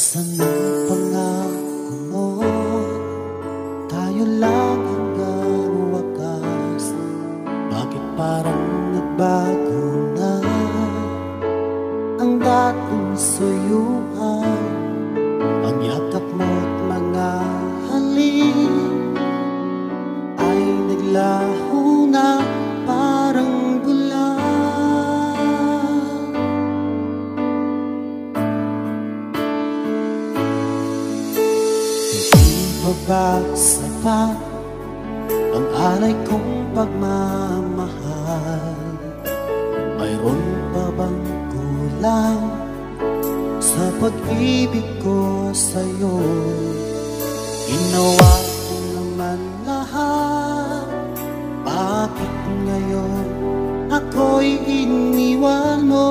Asan ang pangako mo? Tayo lang hanggang wakas. Bakit parang nagbago na ang dating suyuan? Ang yakap mo't mga halik ay naglaho na parang bulan. Ba sapat ang alay kong pagmamahal? Mayroon pa bang kulang sa pag-ibig ko sa'yo? Ginawa ko naman lahat, bakit ngayon ako'y iniwan mo?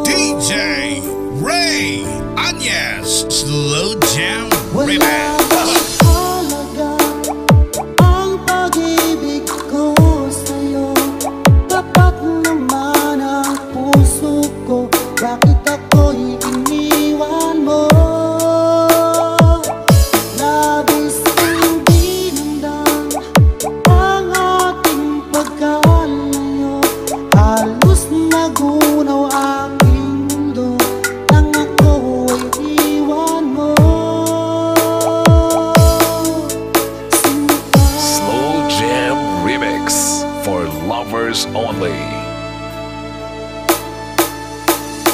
DJ Ray Anyez, Slow Jam Remix. Halaga ang pag-ibig ko sa'yo. Tapat naman ang puso ko, bakit ako'y iniwan mo? Labis kong dinamdam ang ating pagkalayo. Halos nagunaw aking mundo nang ako'y iwan mo. For lovers only.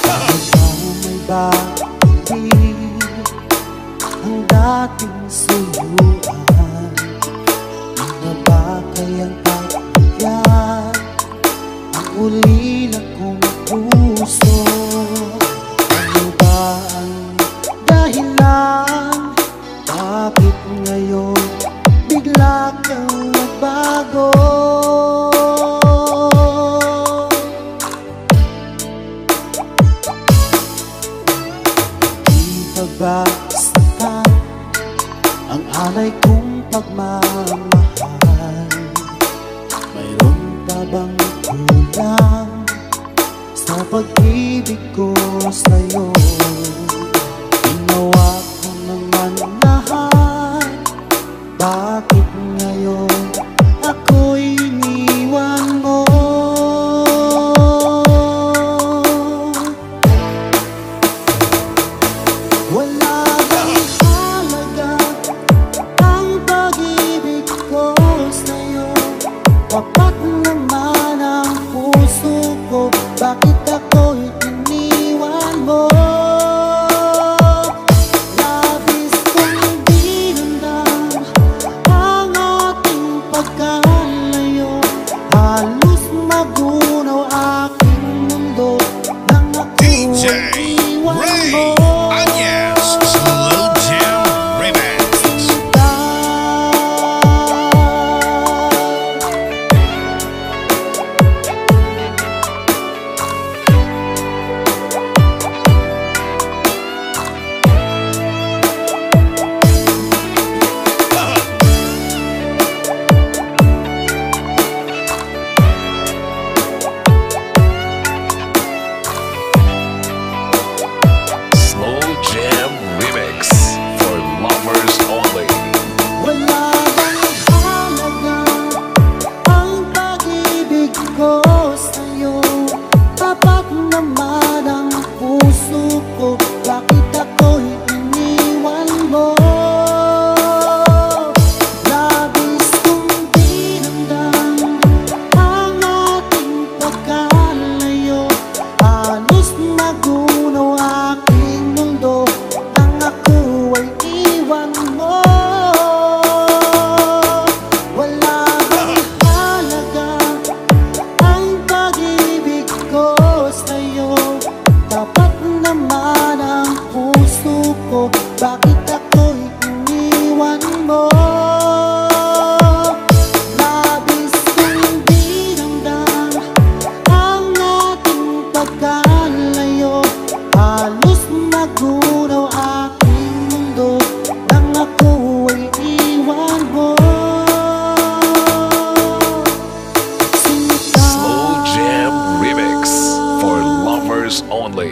Ikaw may bakit ang dating suyuan? Ano ba kayang pagbigyan ang ulila kong puso? Ano ba ang dahilan? Bakit ngayon bigla kang nagbago? Pagbasakan ang alay kong pagmamahal. Mayroon pa bang kulang sa pag-ibig ko sa'yo? Ginawa ko naman lahat, bakit ngayon ako'y iniwan mo? Wala bang halaga ang pag-ibig ko sa'yo? Tapat naman ang puso ko, bakit ako'y iniwan mo? Labis kong dinamdam ang ating pagkalayo. Halos magunaw aking mundo nang ako'y iniwan mo. Tapat naman ang puso ko, bakit ako'y iniwan mo? Labis kong dinamdam ang ating pagkalayo. Halos magunaw aking mundo nang ako ay iwan mo. Wala bang halaga ang pag-ibig ko sa'yo? Tapat naman ang puso ko, bakit ako'y iniwan mo? Labis kong dinamdam ang ating pagkalayo. Halos magunaw aking mundo nang ako ay iwan mo. Slow Jam Remix for lovers only.